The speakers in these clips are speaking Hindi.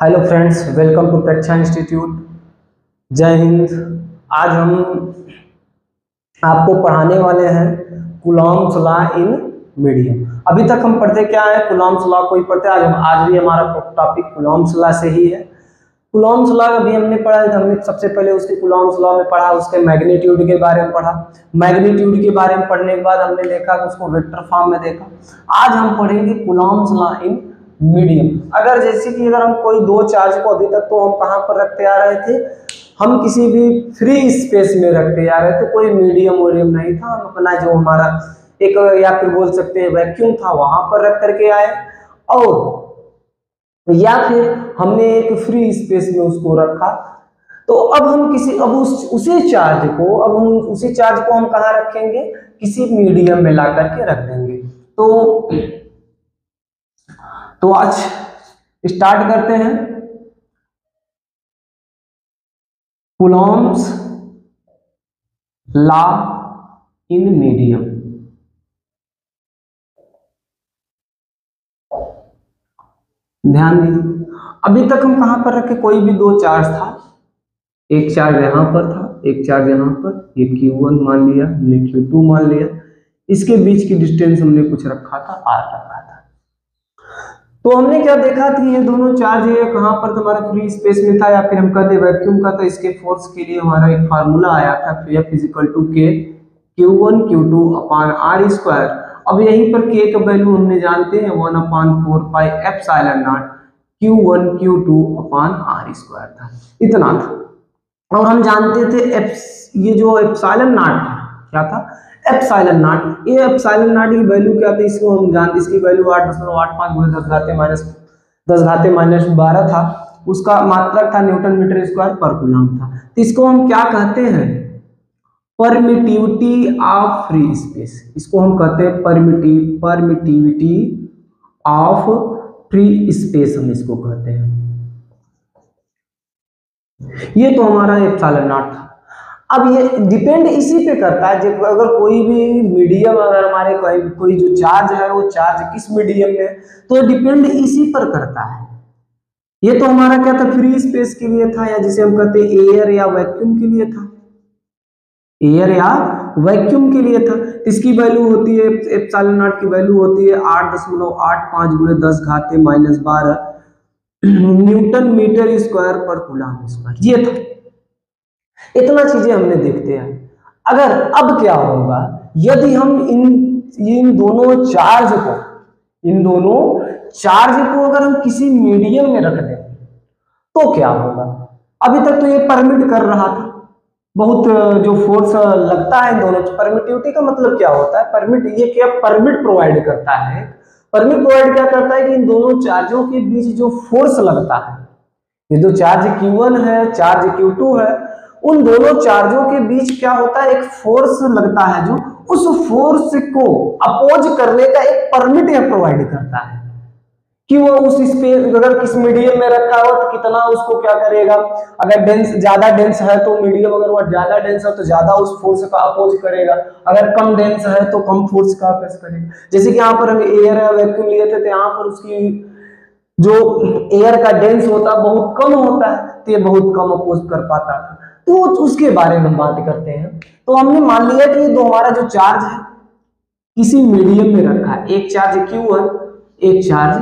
Hello friends, welcome to Preksha institute. जय हिंद। आज हम आपको पढ़ाने वाले हैं कूलॉम्स लॉ इन मीडियम। अभी तक हम पढ़ते क्या है, कूलॉम्स लॉ को ही पढ़ते हैं। आज भी हमारा टॉपिक कूलॉम्स लॉ से ही है। कूलॉम्स लॉ अभी हमने पढ़ा है, हमने सबसे पहले उसके कूलॉम्स लॉ में पढ़ा, उसके मैग्नीट्यूड के बारे में पढ़ा। मैग्नीट्यूड के बारे में पढ़ने के बाद हमने देखा कि उसको वेक्टर फॉर्म में देखा। आज हम पढ़ेंगे कूलॉम्स लॉ इन मीडियम। अगर जैसे कि अगर हम कोई दो चार्ज को, अभी तक तो हम कहाँ पर रखते आ रहे थे, हम किसी भी फ्री स्पेस में रखते आ रहे थे, कोई मीडियम वोडियम नहीं था। हम अपना जो हमारा एक या फिर बोल सकते हैं वैक्यूम था, वहां पर रख करके आए, और या फिर हमने एक फ्री स्पेस में उसको रखा। तो अब हम उसी चार्ज को, अब हम उसी चार्ज को हम कहाँ रखेंगे, किसी मीडियम में ला करके रख देंगे। तो आज स्टार्ट करते हैं कूलॉम्स लॉ इन मीडियम। ध्यान दीजिए, अभी तक हम कहां पर रखे, कोई भी दो चार्ज था, एक चार्ज यहां पर था, एक चार्ज यहां पर, ये Q1 मान लिया, हमने Q2 मान लिया। इसके बीच की डिस्टेंस हमने कुछ रखा था, R रखा था। तो हमने क्या देखा कि ये दोनों चार्ज ये कहां पर हमारा फ्री स्पेस में था, या फिर हम कहते वैक्यूम का। तो इसके फोर्स के लिए हमारा एक फार्मूला आया था, F equal to K Q1 Q2 upon R square. अब यहीं पर K का वैल्यू हमने जानते हैं 1 अपान 4 pi epsilon naught Q1 Q2 upon R square था, इतना था। और हम जानते थे ये जो एप्सिलॉन नॉट था, क्या था, एप्सिलॉन नॉट। ये एप्सिलॉन नॉट की वैल्यू क्या थी, इसको हम जानते, इसकी वैल्यू 8.85 गुणे 10 घाते माइनस 12 था। उसका मात्रक था न्यूटन मीटर स्क्वायर पर कूलम था। तो इसको हम क्या कहते हैं, परमिटिविटी ऑफ फ्री स्पेस। इसको हम कहते हैं परमिटिविटी ऑफ फ्री स्पेस, हम इसको कहते हैं। ये तो हमारा एप्सिलॉन नॉट था। अब ये डिपेंड इसी पे करता है, जब अगर कोई भी मीडियम, अगर हमारे कोई जो चार्ज है वो चार्ज किस मीडियम में, तो डिपेंड इसी पर करता है। ये तो हमारा क्या था, फ्री स्पेस के लिए था, या जिसे हम कहते हैं एयर या वैक्यूम के लिए था, एयर या वैक्यूम के लिए था। इसकी वैल्यू होती है, एप्सिलॉन नॉट की वैल्यू होती है 8.85 गुणे 10 घाते माइनस 12 न्यूटन मीटर स्क्वायर पर कूलम स्क्वायर। ये था, इतना चीजें हमने देखते हैं। अगर अब क्या होगा, यदि हम इन दोनों चार्ज को, इन दोनों चार्ज को अगर हम किसी मीडियम में रख दें तो क्या होगा। अभी तक तो ये परमिट कर रहा था, बहुत जो फोर्स लगता है इन दोनों। परमिटिविटी का मतलब क्या होता है, परमिट, ये क्या परमिट प्रोवाइड करता है। परमिट प्रोवाइड क्या करता है कि इन दोनों चार्जों के बीच जो फोर्स लगता है, ये जो चार्ज Q1 है, चार्ज Q2 है, उन दोनों चार्जों के बीच क्या होता है, एक फोर्स लगता है, जो उस फोर्स को अपोज करने का एक परमिट यह प्रोवाइड करता है कि वो उस स्पेस, अगर किस मीडियम में रखा हो तो कितना उसको क्या करेगा। अगर डेंस, ज्यादा डेंस है तो मीडियम, अगर वो ज्यादा डेंस है तो ज्यादा उस फोर्स का अपोज करेगा। अगर कम डेंस है तो कम फोर्स का अपोज करेगा। जैसे कि यहाँ पर हम एयर या वैक्यूम लिए थे, तो यहाँ पर उसकी जो एयर का डेंस होता है बहुत कम होता है, तो ये बहुत कम अपोज कर पाता था। तो उसके बारे में बात करते हैं। तो हमने मान लिया कि दो हमारा जो चार्ज है किसी मीडियम में रखा है, एक चार्ज Q1, एक चार्ज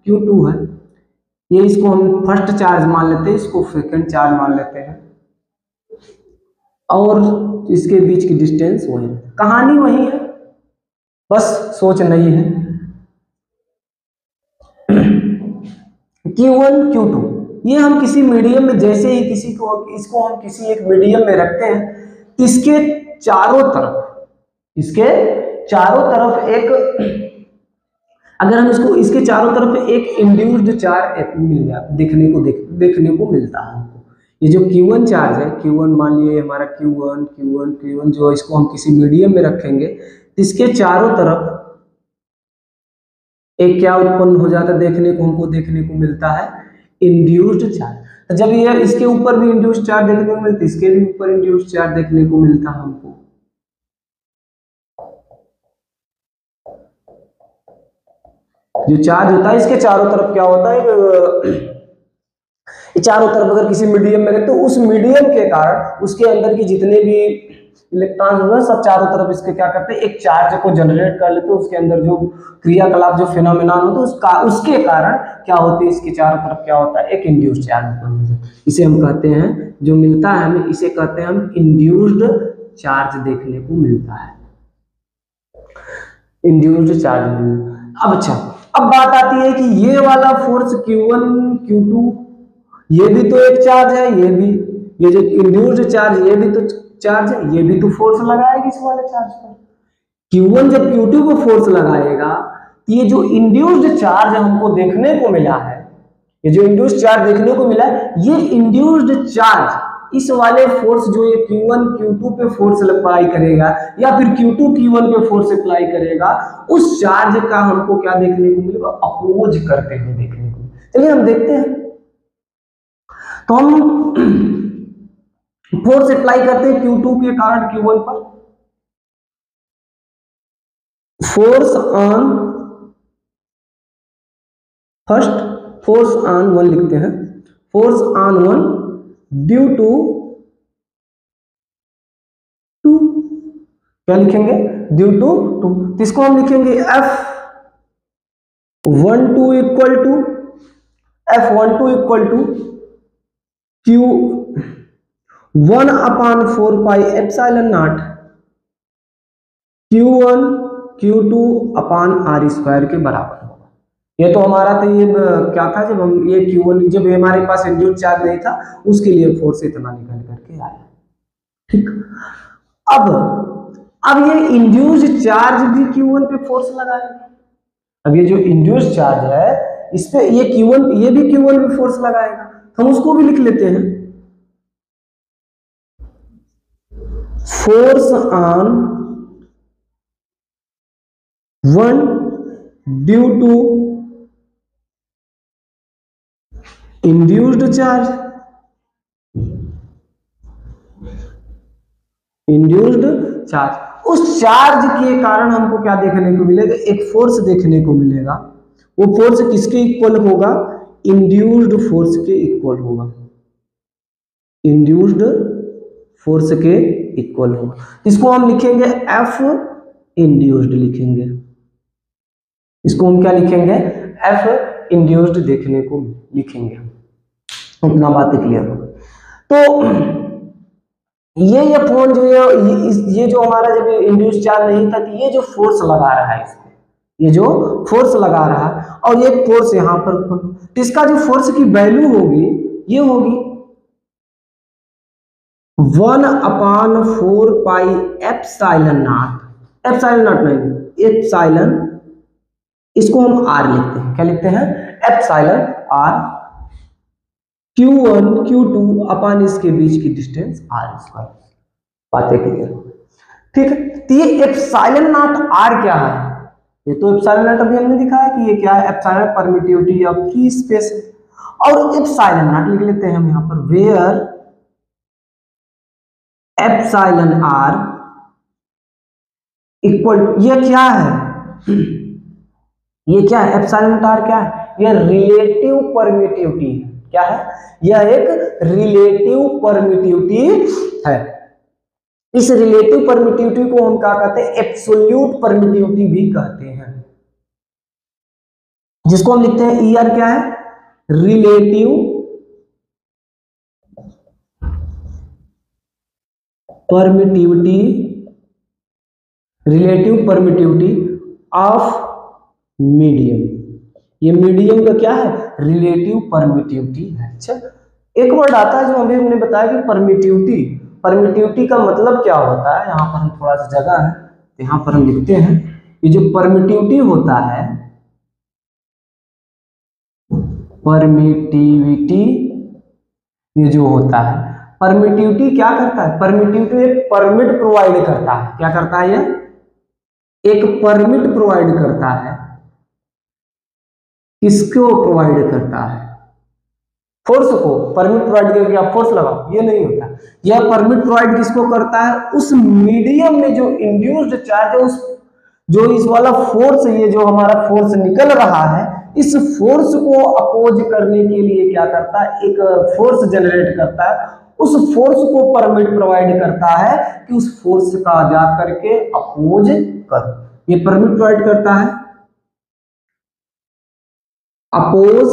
Q2 है। ये इसको हम फर्स्ट चार्ज मान लेते हैं, इसको सेकंड चार्ज मान लेते हैं, और इसके बीच की डिस्टेंस वही है, कहानी वही है, बस सोच नहीं है। Q1 Q2 ये हम किसी मीडियम में, जैसे ही किसी को, इसको हम किसी एक मीडियम में रखते हैं, इसके चारों तरफ, इसके चारों तरफ एक, अगर हम इसको, इसके चारों तरफ एक इंड्यूस्ड चार्ज मिल जाए, देखने को मिलता है हमको। ये जो Q1 चार्ज है, Q1 मान लिए हमारा Q1 जो, इसको हम किसी मीडियम में रखेंगे, इसके चारों तरफ एक क्या उत्पन्न हो जाता है, हमको देखने को मिलता है इंड्यूस्ड चार्ज। तो जब ये इसके ऊपर भी इंड्यूस्ड चार्ज देखने को मिलता है, इसके भी ऊपर इंड्यूस्ड चार्ज देखने को मिलता है हमको। जो चार्ज होता है इसके चारों तरफ क्या होता है, चारों तरफ अगर किसी मीडियम में रहे तो उस मीडियम के कारण उसके अंदर की जितने भी इलेक्ट्रॉन होगा सब चारों तरफ इसके क्या करते हैं, एक चार्ज को जनरेट कर लेते हैं। उसके अंदर जो क्रियाकलाप जो फिनोमेनन होते हैं उसके कारण क्या होती है, इसके चारों तरफ क्या होता है, एक इंड्यूस्ड चार्ज उत्पन्न होता है। इसे हम कहते हैं, जो मिलता है हमें, इसे कहते हैं हम इंड्यूस्ड चार्ज देखने को मिलता है, इंड्यूस्ड चार्ज। अब अच्छा, अब बात आती है कि ये वाला फोर्स Q1 Q2 ये भी तो एक चार्ज है, ये जो इंड्यूस्ड चार्ज ये भी तो चार्ज है, ये भी तो फोर्स लगाएगी इस वाले चार्ज पर। Q1 जब Q2 को फोर्स लगाएगा तो ये जो इंड्यूस्ड चार्ज हमको देखने को मिला है, ये जो इंड्यूस्ड चार्ज देखने को मिला है, ये इंड्यूस्ड चार्ज इस वाले फोर्स जो ये Q1 Q2 पे फोर्स अप्लाई करेगा या फिर Q2 Q1 पे फोर्स अप्लाई करेगा, उस चार्ज का हमको क्या देखने को मिलेगा, अपोज करते हुए देखने को। चलिए हम देखते हैं। तो हम फोर्स अप्लाई करते हैं Q2 के कारण Q1 पर। Force on, first force on 1 लिखते हैं, फोर्स ऑन 1 ड्यू टू 2, क्या लिखेंगे, ड्यू टू 2। इसको हम लिखेंगे F12 equal to Q1 upon 4 pi epsilon naught Q1 Q2 upon R square के बराबर होगा। ये तो हमारा था, ये क्या था, जब हम ये Q1 जब हमारे पास इंड्यूस्ड चार्ज नहीं था उसके लिए फोर्स इतना निकल करके आया। ठीक, अब ये इंड्यूस्ड चार्ज भी Q1 पे फोर्स लगाएगा। अब ये जो इंड्यूस्ड चार्ज है इस पे ये Q1 ये भी Q1 पे फोर्स लगाएगा, तो हम उसको भी लिख लेते हैं, force on 1 due to induced charge, उस चार्ज के कारण हमको क्या देखने को मिलेगा, एक फोर्स देखने को मिलेगा। वो फोर्स किसके इक्वल होगा, इंड्यूस्ड फोर्स के इक्वल होगा, इंड्यूस्ड फोर्स के इक्वल होगा। इसको हम लिखेंगे F इंड्यूस्ड लिखेंगे, इसको हम क्या लिखेंगे, F इंड्यूस्ड देखने को लिखेंगे। उतना बातें क्लियर होगा। तो ये फोन जो है ये जो हमारा जब इंड्यूस्ड चार्ज नहीं था, तो ये जो फोर्स लगा रहा है इसको, ये जो फोर्स लगा रहा है और ये फोर्स यहां पर, तो इसका जो फोर्स की वैल्यू होगी ये होगी 1 अपान 4 पाई एप्सिलॉन नॉट, नहीं एप्सिलॉन, इसको हम R लिखते हैं, क्या लिखते हैं, एप्सिलॉन R Q1 Q2 अपान इसके बीच की डिस्टेंस R स्क्वायर। बातें क्लियर, ठीक है। तो ये एप्सिलॉन नॉट R क्या है, ये तो एप्सिलॉन नॉट अभी हमने दिखाया कि ये क्या है, epsilon permittivity of free space, और एप्सिलॉन नॉट लिख लेते हैं हम यहां पर, वेयर एप्सिलॉन R इक्वल, ये क्या है, ये क्या है, एप्सिलॉन नॉट R क्या है, ये रिलेटिव परमिटिविटी है। क्या है, यह एक रिलेटिव परमिटिविटी है। इस रिलेटिव परमिटिविटी को हम क्या कहते हैं, एब्सोल्यूट परमिटिविटी भी कहते हैं, जिसको हम लिखते हैं ER क्या है, relative permittivity, relative permittivity of medium. ये मीडियम का क्या है, रिलेटिव परमिटिविटी है। अच्छा, एक वर्ड आता है जो अभी हमने बताया कि परमिटिविटी, परमिटिविटी का मतलब क्या होता है, यहाँ पर हम थोड़ा सा जगह है यहाँ पर हम लिखते हैं, ये जो परमिटिविटी होता है, परमिटिविटी ये जो होता है, परमिटिविटी क्या करता है, परमिटिविटी एक परमिट प्रोवाइड करता है। क्या करता है, ये एक परमिट प्रोवाइड करता है, किसको प्रोवाइड करता है, फोर्स को। परमिट प्रोवाइड करके आप फोर्स लगाओ, ये नहीं होता। यह परमिट प्रोवाइड किसको करता है, उस मीडियम में जो इंड्यूस्ड चार्ज है, उस जो इस वाला फोर्स, ये जो हमारा फोर्स निकल रहा है, इस फोर्स को अपोज करने के लिए क्या करता है, एक फोर्स जनरेट करता है, उस फोर्स को परमिट प्रोवाइड करता है कि उस फोर्स का जा करके अपोज कर, ये परमिट प्रोवाइड करता है, अपोज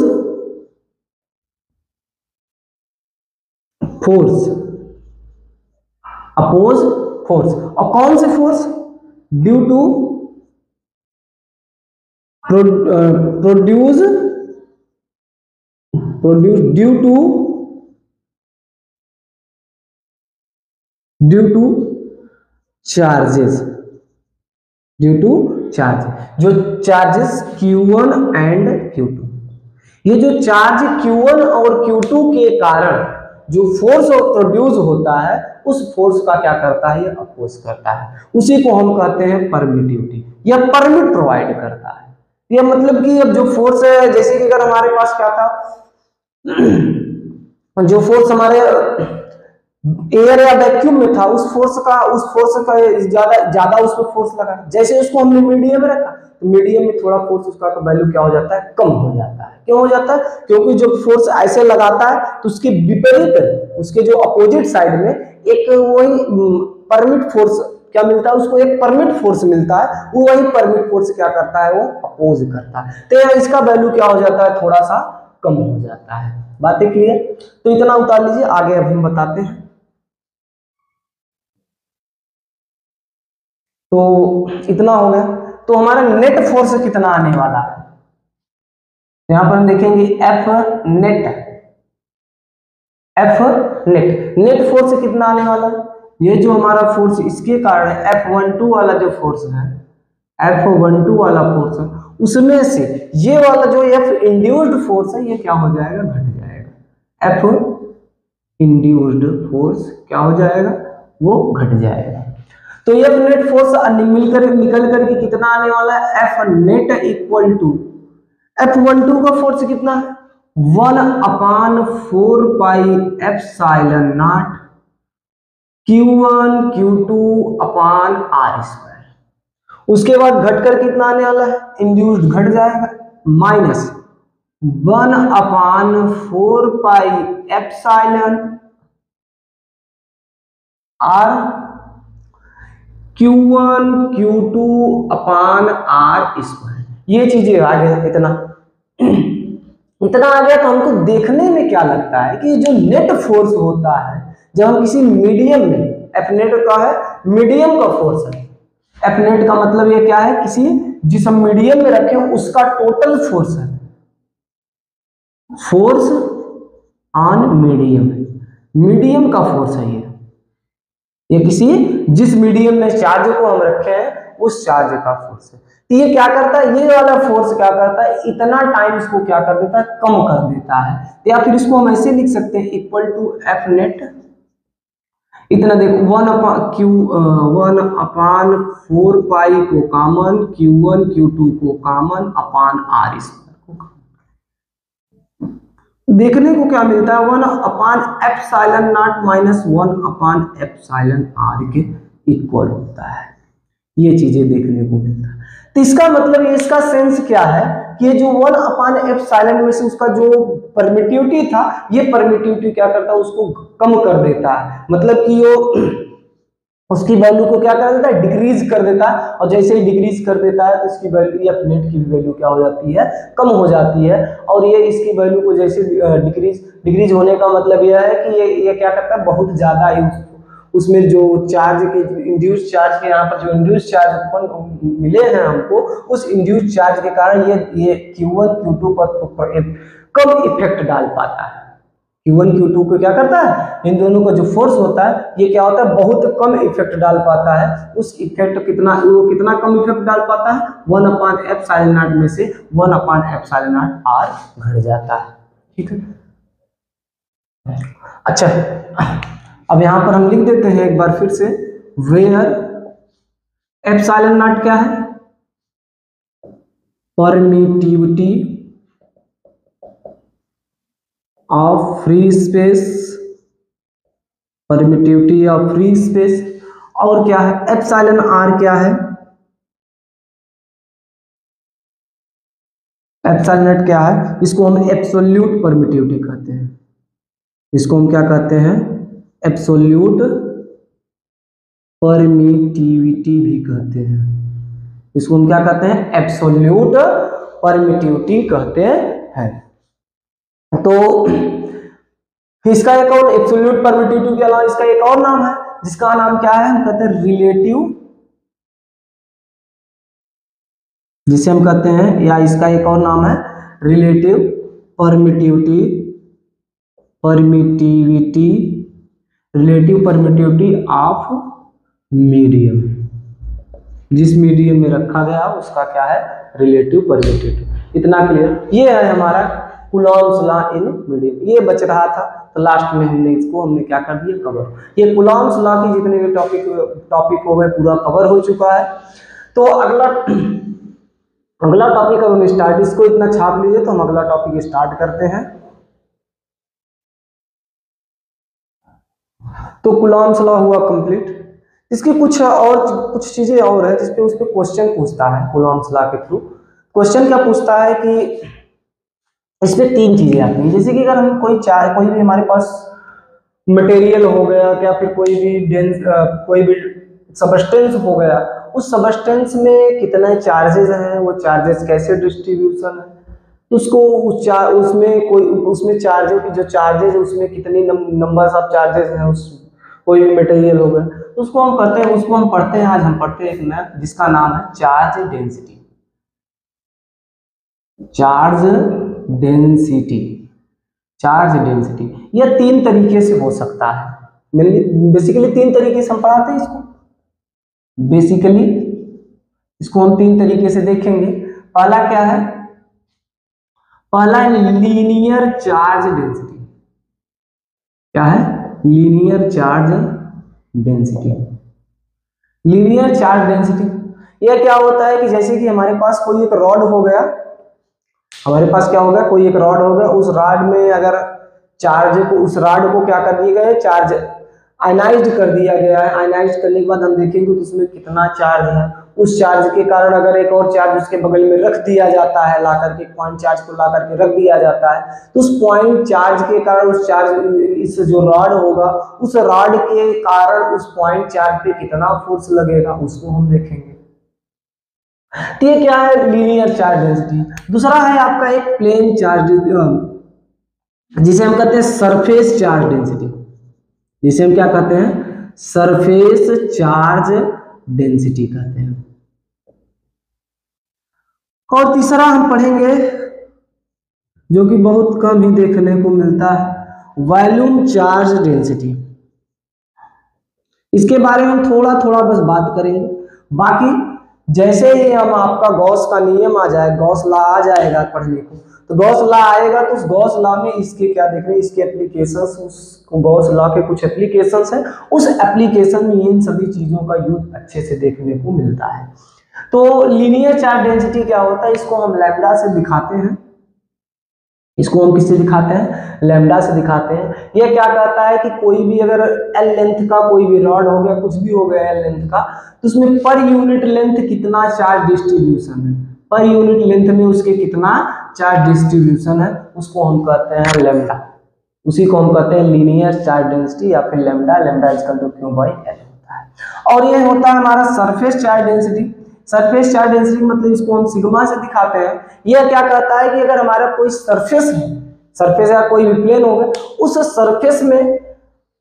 फोर्स, अपोज फोर्स। और कौन से force, due to produce due to charges, due to charge, जो चार्जेस Q1 एंड Q2, ये जो चार्ज Q1 और Q2 के कारण जो फोर्स प्रोड्यूस होता है उस फोर्स का क्या करता है, ये अपोज करता है, उसी को हम कहते हैं परमिटिविटी, या परमिट प्रोवाइड करता है। ये मतलब कि अब जो फोर्स है, जैसे कि अगर हमारे पास क्या था, जो फोर्स हमारे एयर या वैक्यूम में था, उस फोर्स का ज्यादा उस पर फोर्स लगा, जैसे उसको हमने मीडियम में रखा तो मीडियम में थोड़ा फोर्स उसका वैल्यू क्या हो जाता है, कम हो जाता है। क्यों हो जाता है, क्योंकि जो फोर्स ऐसे लगाता है तो उसके विपरीत, उसके जो अपोजिट साइड में एक वही परमिट फोर्स क्या मिलता है, उसको एक परमिट फोर्स मिलता है, वो वही परमिट फोर्स क्या करता है, वो अपोज करता है, तो इसका वैल्यू क्या हो जाता है, थोड़ा सा कम हो जाता है। बातें क्लियर, तो इतना उतार लीजिए, आगे अब हम बताते हैं। तो इतना हो गया, तो हमारा नेट फोर्स कितना आने वाला है, यहां पर हम देखेंगे एफ नेट, नेट फोर्स कितना आने वाला है, ये जो हमारा फोर्स इसके कारण F12 वाला जो फोर्स है, F12 वाला फोर्स है, उसमें से ये वाला जो F इंड्यूस्ड फोर्स है ये क्या हो जाएगा, घट जाएगा, F इंड्यूस्ड फोर्स क्या हो जाएगा, वो घट जाएगा। तो F नेट फोर्स निकल करके कितना आने वाला है, F net equal to F12 का फोर्स कितना है, 1/4 पाई epsilon naught Q1 Q2 upon R square. उसके बाद घटकर कितना आने वाला है, इंड्यूस्ड घट जाएगा, minus 1/4 pi epsilon R Q1 Q2 upon R square. ये चीजें आ गया, इतना आ गया। तो हमको देखने में क्या लगता है कि जो नेट फोर्स होता है जब हम किसी मीडियम में, एफ नेट का है मीडियम का फोर्स है, एफ नेट का मतलब ये क्या है, किसी जिस हम मीडियम में रखे उसका टोटल फोर्स है, फोर्स ऑन मीडियम, मीडियम का फोर्स है ये किसी जिस मीडियम में चार्ज को हम रखे हैं उस चार्ज का फोर्स है। तो ये क्या करता है, ये वाला फोर्स क्या करता है, इतना टाइम इसको क्या कर देता है, कम कर देता है। या फिर इसको हम ऐसे लिख सकते हैं, इक्वल टू एफ नेट, इतना देखो 1/4 पाई को कॉमन, Q1 Q2 को कॉमन अपान R स्क्वायर को, देखने को क्या मिलता है, 1/एप्सिलॉन नॉट - 1/एप्सिलॉन R के इक्वल होता है। ये चीजें देखने को मिलता है। तो इसका मतलब ये, इसका सेंस क्या है कि जो 1/एप्सिलॉन में से उसका जो परमिटिविटी था, ये परमिटिविटी क्या करता है, उसको कम कर देता है, मतलब कि वो उसकी वैल्यू को क्या कर देता है, डिक्रीज कर देता है। और जैसे ही डिक्रीज कर देता है तो इसकी वैल्यू, एफ नेट की वैल्यू क्या हो जाती है, कम हो जाती है। और ये इसकी वैल्यू को जैसे डिक्रीज होने का मतलब यह है कि ये क्या करता है, बहुत ज्यादा उसमें जो चार्ज के इंड्यूस चार्ज के, यहाँ पर जो इंड्यूस चार्ज मिले हैं हमको, उस इंड्यूस चार्ज के कारण ये Q1 Q2 पर कम इफेक्ट डाल पाता है। Q1 Q2 को क्या करता है, इन दोनों का जो फोर्स होता है ये क्या होता है, बहुत कम इफेक्ट डाल पाता है। उस इफेक्ट वो कितना कम इफेक्ट डाल पाता है, 1/एप्सिलॉन नॉट में से 1/एप्सिलॉन नॉट R घट जाता है। ठीक है, अच्छा अब यहां पर हम लिख देते हैं एक बार फिर से, वेयर एप्सिलॉन नॉट क्या है, permittivity of free space, permittivity of free space, और क्या है, एप्सिलॉन R क्या है, एप्सिलॉन नॉट क्या है, इसको हम एब्सोल्यूट परमिटिविटी कहते हैं। इसको हम क्या कहते हैं, एब्सोल्यूट परमिटिविटी भी कहते हैं। इसको हम क्या कहते हैं, एब्सोल्यूट परमिटिविटी कहते हैं। तो इसका एक और एब्सोल्यूट परमिटिविटी के अलावा इसका एक और नाम है, जिसका नाम क्या है, हम कहते हैं रिलेटिव, जिसे हम कहते हैं, या इसका एक और नाम है relative permittivity, relative permittivity of medium. जिस मीडियम में रखा गया उसका क्या है, रिलेटिव परमिटिविटी। इतना क्लियर। ये है हमारा कूलॉम्स लॉ इन मीडियम। ये बच रहा था तो लास्ट में हमने क्या कर दिया, कवर। ये कूलॉम्स लॉ की जितने भी टॉपिक हो गए पूरा कवर हो चुका है। तो अगला टॉपिक हम स्टार्ट, इसको इतना छाप लीजिए तो हम अगला टॉपिक स्टार्ट करते हैं। तो कूलॉम्स लॉ हुआ कंप्लीट। इसकी कुछ चीजें और है जिसपे उस पे क्वेश्चन पूछता है कूलॉम्स लॉ के थ्रू। क्वेश्चन क्या पूछता है कि इसमें 3 चीजें आती हैं, जैसे कि अगर हम कोई भी हमारे पास मटेरियल हो गया, या फिर कोई भी सबस्टेंस हो गया, उस सबस्टेंस में कितने चार्जेस हैं, वो चार्जेस कैसे डिस्ट्रीब्यूशन है, तो उसको उसमें चार्जों की जो चार्जेस, उसमें कितनी नंबर्स ऑफ चार्जेस हैं, उस कोई भी मटेरियल हो गया, तो उसको हम पढ़ते हैं। आज हम पढ़ते हैं एक नया, जिसका नाम है चार्ज डेंसिटी। चार्ज डेंसिटी यह 3 तरीके से हो सकता है। बेसिकली 3 तरीके से हम पढ़ाते हैं इसको। बेसिकली इसको हम 3 तरीके से देखेंगे। पहला क्या है, पहला लीनियर चार्ज डेंसिटी। क्या है, linear charge density. Linear charge density यह क्या होता है कि जैसे कि हमारे पास कोई एक रॉड हो गया, कोई एक रॉड हो गया, उस रॉड में अगर उस रॉड को क्या कर दिया गया, चार्ज आयनाइज्ड कर दिया गया है। आयनाइज्ड करने के बाद हम देखेंगे तो उसमें कितना चार्ज है। उस चार्ज के कारण अगर एक और चार्ज उसके बगल में रख दिया जाता है, ला करके पॉइंट चार्ज को ला करके रख दिया जाता है, तो उस पॉइंट चार्ज के कारण इस जो रॉड होगा, उस रॉड के कारण उस पॉइंट चार्ज पे कितना फोर्स लगेगा, उसको हम देखेंगे। तो ये क्या है, लीनियर चार्ज डेंसिटी। दूसरा है आपका एक प्लेन चार्ज, जिसे हम कहते हैं सरफेस चार्ज डेंसिटी। जिसे हम क्या कहते हैं, सरफेस चार्ज डेंसिटी कहते हैं। और तीसरा हम पढ़ेंगे, जो कि बहुत कम ही देखने को मिलता है, वॉल्यूम चार्ज डेंसिटी। इसके बारे में थोड़ा थोड़ा बस बात करेंगे। बाकी जैसे ही हम आपका गॉस का नियम आ जाए, गॉस लॉ आ जाएगा पढ़ने को, तो गॉस लॉ आएगा तो उस गॉस लॉ में इसके क्या देख रहे हैं, इसके एप्लीकेशंस, उस गॉस लॉ के कुछ एप्लीकेशंस हैं, उस एप्लीकेशन में इन सभी चीजों का यूज अच्छे से देखने को मिलता है। तो लीनियर चार्ज डेंसिटी क्या होता है, इसको हम लैम्डा से दिखाते हैं। इसको हम किससे दिखाते हैं, लैम्डा से दिखाते हैं। यह क्या कहता है कि कोई भी अगर एल लेंथ का कोई भी रॉड हो गया, कुछ भी हो गया एल लेंथ का, तो उसमें पर यूनिट लेंथ कितना चार्ज डिस्ट्रीब्यूशन है, पर यूनिट लेंथ में उसके कितना चार्ज डिस्ट्रीब्यूशन है, उसको हम कहते हैं लैम्डा। उसी को हम कहते हैं लीनियर चार्ज डेंसिटी या फिर lambda. Lambda equal to Q by L होता है। और ये होता है हमारा surface charge density. Surface charge density मतलब इसको हम सिग्मा से दिखाते हैं। यह क्या कहता है कि अगर हमारा कोई सरफेस है, सरफेस या कोई भी प्लेन होगा, उस सरफेस में,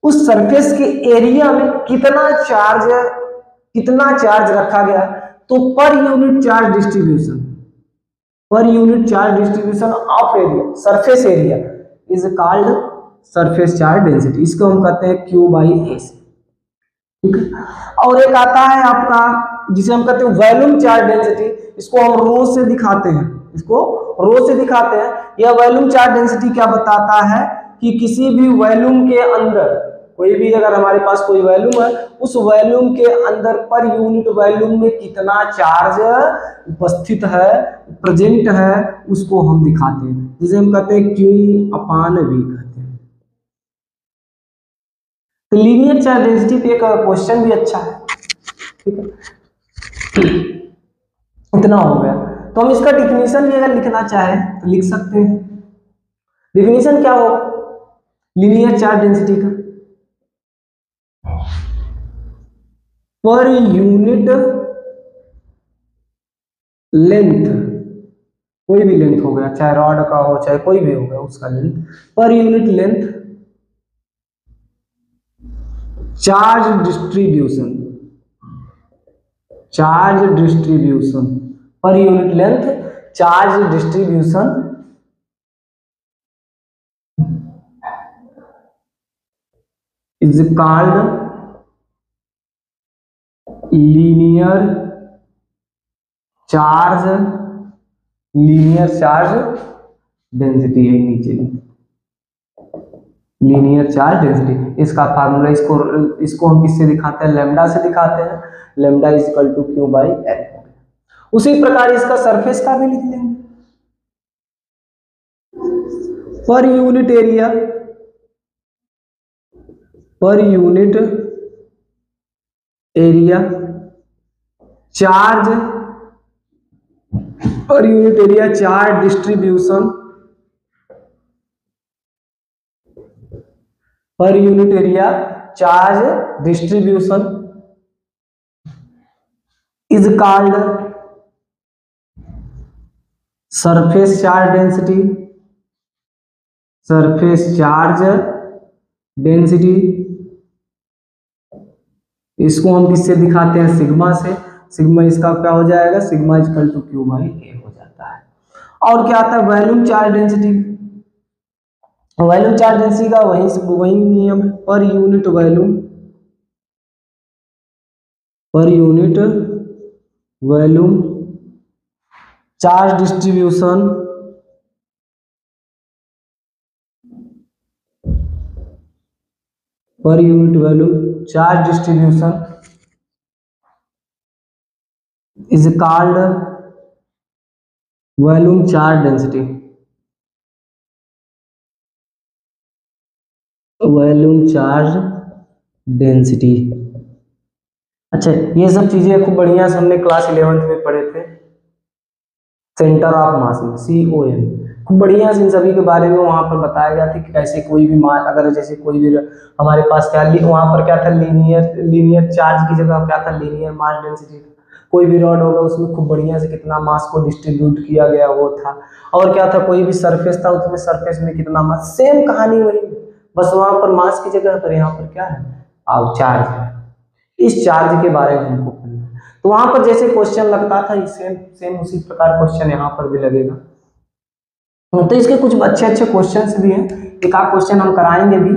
उस सरफेस के एरिया में कितना चार्ज रखा गया, तो per unit charge distribution of area, surface area is called surface charge density. इसको हम कहते हैं क्यू बाई ए से। ठीक है। और एक आता है आपका जिसे हम कहते हैं वॉल्यूम चार्ज डेंसिटी। इसको हम रो से दिखाते हैं। यह वॉल्यूम चार्ज डेंसिटी क्या बताता है कि किसी भी वॉल्यूम के अंदर, कोई भी अगर हमारे पास कोई वॉल्यूम है, उस वॉल्यूम के अंदर पर यूनिट वॉल्यूम में कितना चार्ज उपस्थित है, प्रेजेंट है, उसको हम दिखाते हैं, जिसे हम कहते हैं क्यू अपान वी कहते हैं। तो लीनियर चार्ज डेंसिटी पे एक क्वेश्चन भी अच्छा है। ठीक है, इतना हो गया। तो हम इसका डिफिनीशन भी अगर लिखना चाहें तो लिख सकते हैं। डिफिनीशन क्या हो लीनियर चार्ज डेंसिटी का, पर यूनिट लेंथ, कोई भी लेंथ हो गया, चाहे रॉड का हो चाहे कोई भी हो गया उसका length, per unit length charge distribution, charge distribution per unit length charge distribution is called linear charge, linear charge density है नीचे, लीनियर चार्ज डेंसिटी। इसका फार्मूला इसको हम किससे दिखाते हैं, लैम्डा से दिखाते हैं, lambda is equal to Q by L. उसी प्रकार इसका सरफेस का भी लिख लेंगे, per unit area, per unit area charge, per unit area charge distribution, per unit area charge distribution is called surface charge density, surface charge density. इसको हम किससे दिखाते हैं, सिग्मा से, सिग्मा इसका क्या हो जाएगा, sigma equal to Q by A हो जाता है। और क्या आता है volume charge density, volume charge density का वही नियम है, per unit volume, per unit volume charge distribution per unit volume charge distribution is called volume charge density, volume charge density. अच्छा ये सब चीजें खूब बढ़िया से हमने क्लास 11th में पढ़े थे, सेंटर ऑफ मास में COM, खूब बढ़िया से इन सभी के बारे में वहां पर बताया गया था कि कैसे कोई भी मास, अगर जैसे कोई भी हमारे पास क्या वहां पर क्या था, लीनियर चार्ज की जगह क्या था, लीनियर मास डेंसिटी। कोई भी रॉड होगा उसमें खूब बढ़िया से कितना मास को डिस्ट्रीब्यूट किया गया वो था। और क्या था, कोई भी सरफेस था उसमें सरफेस में कितना मास, सेम कहानी वही, बस वहां पर मास की जगह पर यहाँ पर क्या है, अब चार्ज है। इस चार्ज के बारे में हमको पढ़ना है, तो वहां पर जैसे क्वेश्चन लगता था सेम सेम उसी प्रकार क्वेश्चन यहाँ पर भी लगेगा। तो इसके कुछ अच्छे अच्छे क्वेश्चंस भी हैं, एक आध क्वेश्चन हम कराएंगे भी,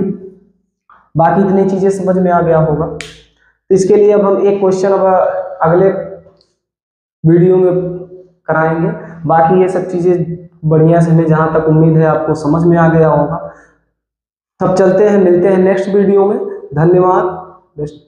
बाकी इतनी चीजें समझ में आ गया होगा। तो इसके लिए अब हम एक क्वेश्चन अब अगले वीडियो में कराएंगे, बाकी ये सब चीजें बढ़िया से, हमें जहां तक उम्मीद है आपको समझ में आ गया होगा। तब चलते हैं, मिलते हैं नेक्स्ट वीडियो में। धन्यवाद। बेस्ट।